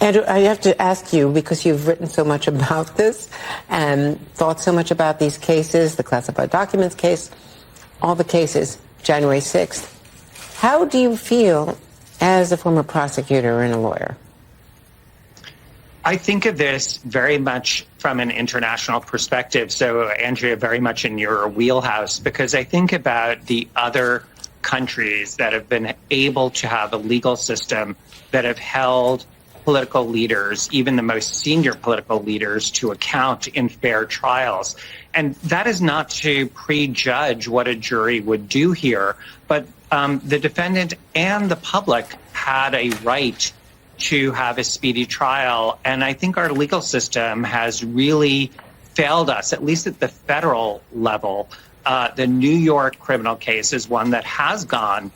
Andrew, I have to ask you, because you've written so much about this and thought so much about these cases, the classified documents case, all the cases, January 6th. How do you feel as a former prosecutor and a lawyer? I think of this very much from an international perspective. So, Andrea, very much in your wheelhouse, because I think about the other countries that have been able to have a legal system that have held political leaders, even the most senior political leaders, to account in fair trials. And that is not to prejudge what a jury would do here, but the defendant and the public had a right to have a speedy trial. And I think our legal system has really failed us, at least at the federal level. The New York criminal case is one that has gone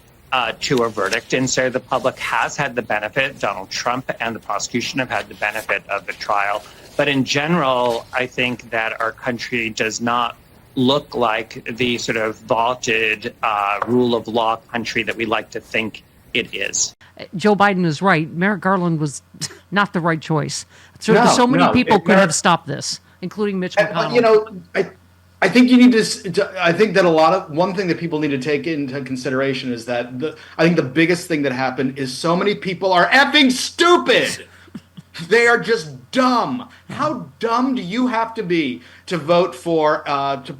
to a verdict. And so the public has had the benefit. Donald Trump and the prosecution have had the benefit of the trial. But in general, I think that our country does not look like the sort of vaunted rule of law country that we like to think it is. Joe Biden is right. Merrick Garland was not the right choice. So many people could have stopped this, including Mitch McConnell. You know, I think you need to. I think that one thing that people need to take into consideration is that I think the biggest thing that happened is so many people are effing stupid. They are just dumb. How dumb do you have to be to vote for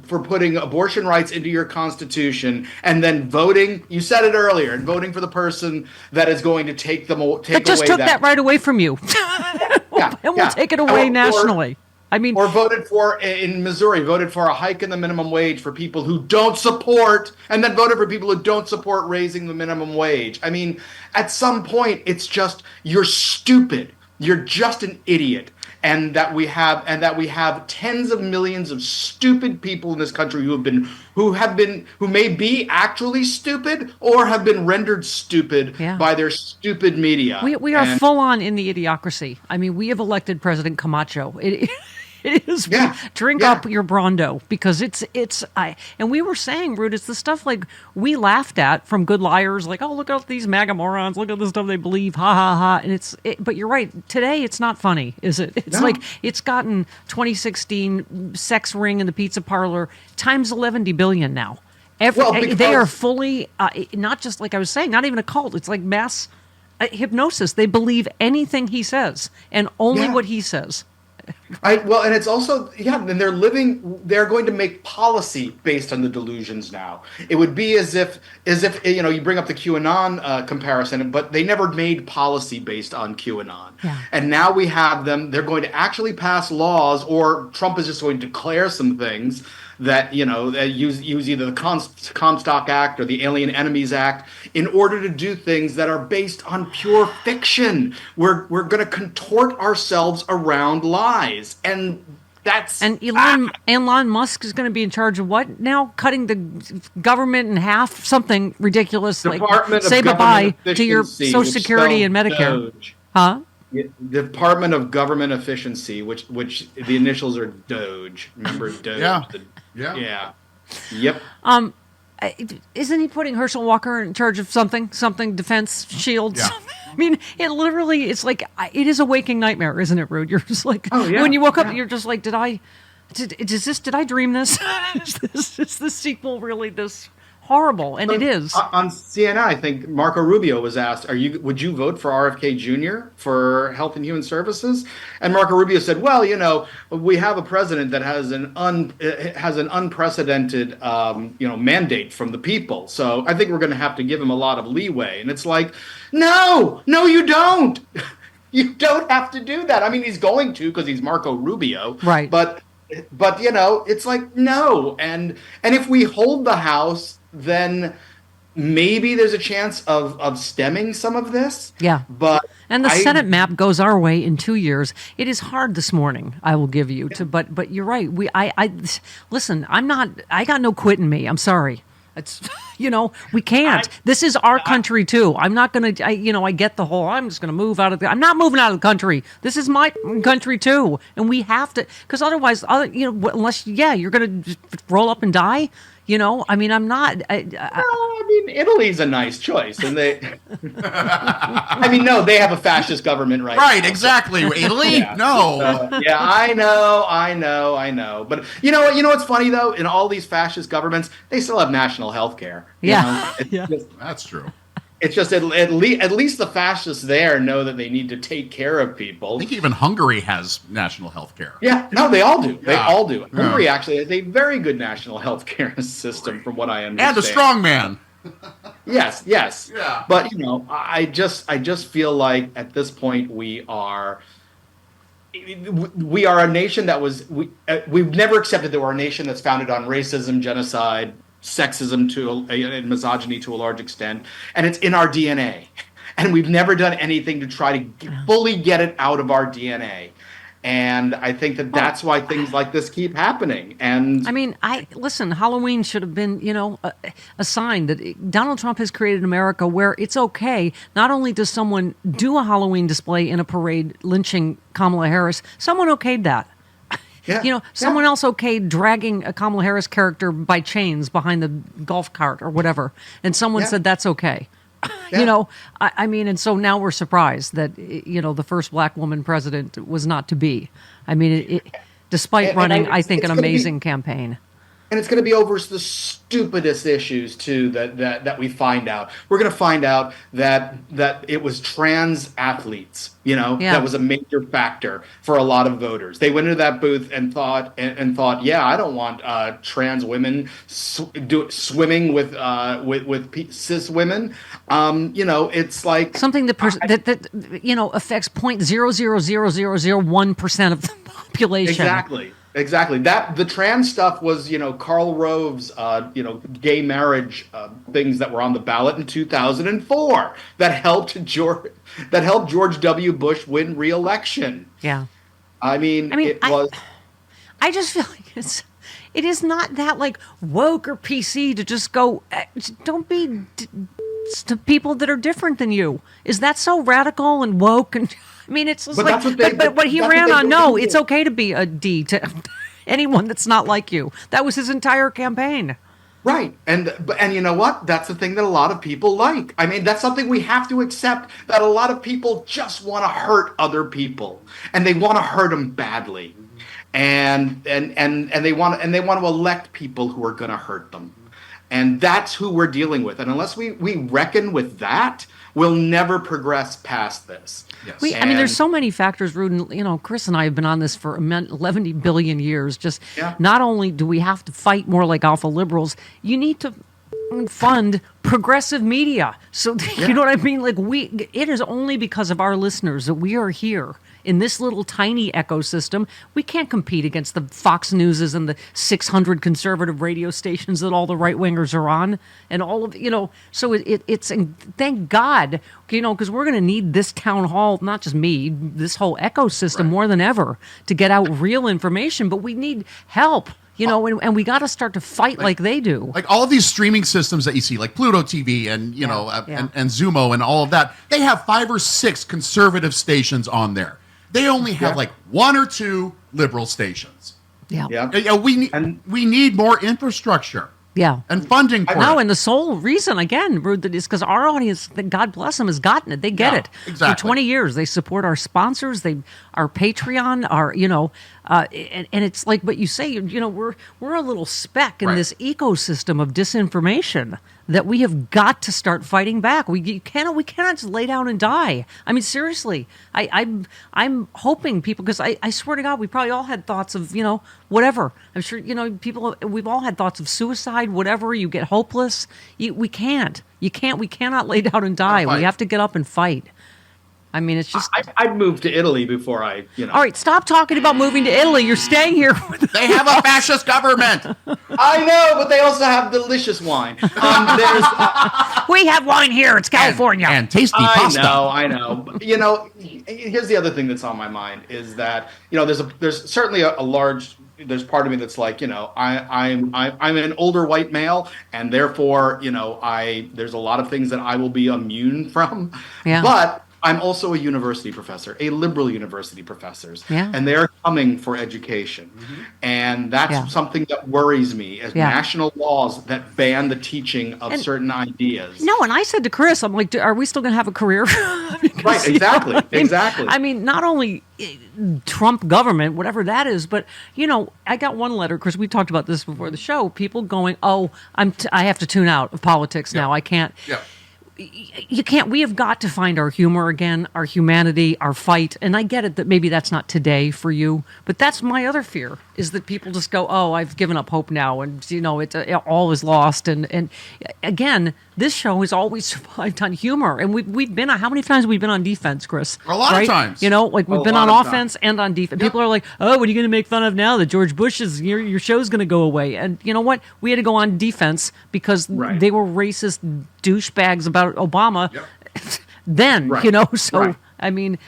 putting abortion rights into your constitution and then voting? You said it earlier, and voting for the person that is going to take away. Just took that right away from you, and we'll take it away nationally. Or voted for in Missouri, voted for a hike in the minimum wage for people who don't support, and then voted for people who don't support raising the minimum wage. I mean, at some point, it's just you're stupid. You're just an idiot, and that we have tens of millions of stupid people in this country who may be actually stupid or have been rendered stupid by their stupid media. We are full on in the idiocracy. I mean, we have elected President Camacho. It is drink up your Brondo, because and we were saying, Rude, it's the stuff like we laughed at from Good Liars, like, oh, look at these MAGA morons, look at the stuff they believe, ha ha ha. And but you're right, today it's not funny, is it? It's like it's gotten 2016 sex ring in the pizza parlor times 11 billion now. They are fully not just, like I was saying, not even a cult. It's like mass hypnosis. They believe anything he says and only what he says. And it's also, and they're going to make policy based on the delusions now. It would be as if you bring up the QAnon comparison, but they never made policy based on QAnon. Yeah. And now we have them, they're going to actually pass laws, or Trump is just going to declare some things that, that use either the Comstock Act or the Alien Enemies Act in order to do things that are based on pure fiction. We're going to contort ourselves around lies. And Elon Musk is going to be in charge of what now? Cutting the government in half? Something ridiculous, like say bye-bye to your Social Security and Medicare. Doge. Huh? Department of Government Efficiency, which the initials are Doge. Remember Doge? Yeah. Yep. Isn't he putting Herschel Walker in charge of something defense shields? Yeah. I mean, it's like, it is a waking nightmare, isn't it, Rude? You're just like, when you woke up, you're just like, did I dream this? Is this sequel really this horrible? And it is. On CNN, I think Marco Rubio was asked, would you vote for RFK Jr. for Health and Human Services? And Marco Rubio said, well, we have a president that has an unprecedented mandate from the people. So I think we're going to have to give him a lot of leeway. And it's like, no, you don't. You don't have to do that. I mean, he's going to, because he's Marco Rubio. Right. But it's like, no. And if we hold the House, then maybe there's a chance of stemming some of this. Yeah. And the Senate map goes our way in 2 years. It is hard this morning, I will give you. But you're right. Listen, I got no quit in me. I'm sorry. It's, we can't. This is our country too. I'm not going to, I get the whole, I'm just going to move out of I'm not moving out of the country. This is my country too. And we have to, because otherwise, unless, you're going to roll up and die, I mean, I'm not. Italy's a nice choice, and they. I mean, no, they have a fascist government right now. Right, exactly. Italy? Yeah. No. Yeah, I know. But you know what's funny though? In all these fascist governments, they still have national health care. That's true. It's just at least the fascists there know that they need to take care of people. I think even Hungary has national health care. Yeah, no, they all do. They Yeah. all do. Yeah. Hungary actually has a very good national health care system, from what I understand. And a strong man. Yes. Yeah. But I just feel like at this point we are a nation that we've never accepted that we're a nation that's founded on racism, genocide, sexism and misogyny to a large extent, and it's in our DNA. And we've never done anything to try to fully get it out of our DNA. And I think that's why things like this keep happening. And I mean, listen, Halloween should have been, a sign that Donald Trump has created America where it's okay. Not only does someone do a Halloween display in a parade lynching Kamala Harris, someone okayed that. Yeah. Someone else okayed dragging a Kamala Harris character by chains behind the golf cart or whatever. And someone said that's okay. Yeah. I mean, and so now we're surprised that, the first black woman president was not to be. I mean, despite running, I think, an amazing campaign. And it's going to be over the stupidest issues too that we find out. We're going to find out that it was trans athletes, that was a major factor for a lot of voters. They went into that booth and thought, yeah, I don't want trans women swimming with cis women. It's like something that affects 0.00001% of the population. Exactly. That the trans stuff was, Karl Rove's, gay marriage things that were on the ballot in 2004 that helped George W. Bush win re-election. Yeah. I mean it was. I just feel like it is not that like woke or PC to just go. Don't be to people that are different than you. Is that so radical and woke and? I mean, it's just but what he ran on. No, it's okay to be a D to anyone that's not like you. That was his entire campaign. Right. And you know what? That's the thing that a lot of people like. I mean, that's something we have to accept, that a lot of people just want to hurt other people, and they want to hurt them badly. And they want to elect people who are going to hurt them. And that's who we're dealing with. And unless we reckon with that, we'll never progress past this. Yes. I mean, there's so many factors, Rude, and, Chris and I have been on this for 11 billion years. Not only do we have to fight more like alpha liberals, you need to fund progressive media. So, you know what I mean? Like it is only because of our listeners that we are here in this little tiny ecosystem. We can't compete against the Fox Newses and the 600 conservative radio stations that all the right wingers are on, and all of So it's thank God, because we're going to need this town hall, not just me, this whole ecosystem more than ever to get out real information. But we need help. And we got to start to fight like they do. Like all of these streaming systems that you see, like Pluto TV and and Zumo and all of that, they have 5 or 6 conservative stations on there. They only have like 1 or 2 liberal stations. Yeah. We need more infrastructure. Yeah. And funding for No, it. and the sole reason, again, Rude, that is because our audience, God bless them, has gotten it. They get it. Exactly. For 20 years, they support our sponsors, our Patreon, and it's like what you say, we're a little speck in this ecosystem of disinformation that we have got to start fighting back. We cannot just lay down and die. I mean, seriously, I'm hoping people, because I swear to God, we probably all had thoughts of, whatever. I'm sure, we've all had thoughts of suicide, whatever. You get hopeless. We cannot lay down and die. We have to get up and fight. I mean, it's just. I'd move to Italy before I. All right, stop talking about moving to Italy. You're staying here. They have a fascist government. I know, but they also have delicious wine. We have wine here. It's California. And tasty pasta. I know. But, here's the other thing that's on my mind is that there's certainly a large. There's part of me that's like, I'm an older white male, and therefore, there's a lot of things that I will be immune from. Yeah. But I'm also a university professor, a liberal university professor, Yeah. and they're coming for education. And that's something that worries me as national laws that ban the teaching of certain ideas. No, and I said to Chris, I'm like, are we still going to have a career? Because, right, exactly, exactly. I mean, not only Trump government, whatever that is, but, I got one letter, Chris, we talked about this before the show, people going, oh, I have to tune out of politics now. I can't. Yeah. You can't. We have got to find our humor again, our humanity, our fight. And I get it that maybe that's not today for you, but that's my other fear, is that people just go, oh, I've given up hope now, and all is lost. And again, this show has always survived on humor, and we've been on, how many times have we been on defense, Chris? A lot of times. We've been on offense and on defense. People are like, oh, what are you going to make fun of now that George Bush is your show's going to go away? And you know what? We had to go on defense because they were racist douchebags about Obama. Then, so I mean,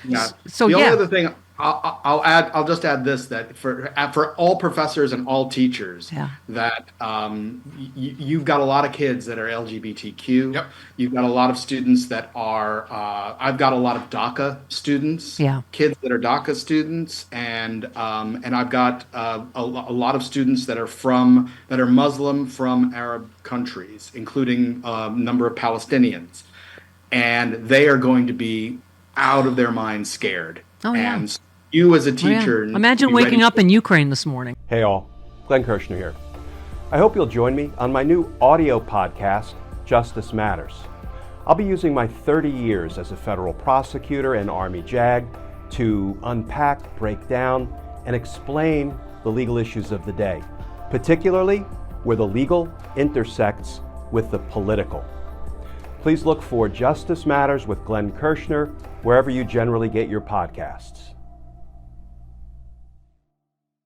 so the only other thing I'll just add this, that for all professors and all teachers, that you've got a lot of kids that are LGBTQ. Yep. You've got a lot of students that are. I've got a lot of DACA students. Kids that are DACA students, and I've got a lot of students that are Muslim from Arab countries, including a number of Palestinians, and they are going to be out of their minds scared. Oh, yeah. And you as a teacher. Imagine waking up in Ukraine this morning. Hey all, Glenn Kirshner here. I hope you'll join me on my new audio podcast, Justice Matters. I'll be using my 30 years as a federal prosecutor and Army JAG to unpack, break down, and explain the legal issues of the day, particularly where the legal intersects with the political. Please look for Justice Matters with Glenn Kirshner wherever you generally get your podcasts.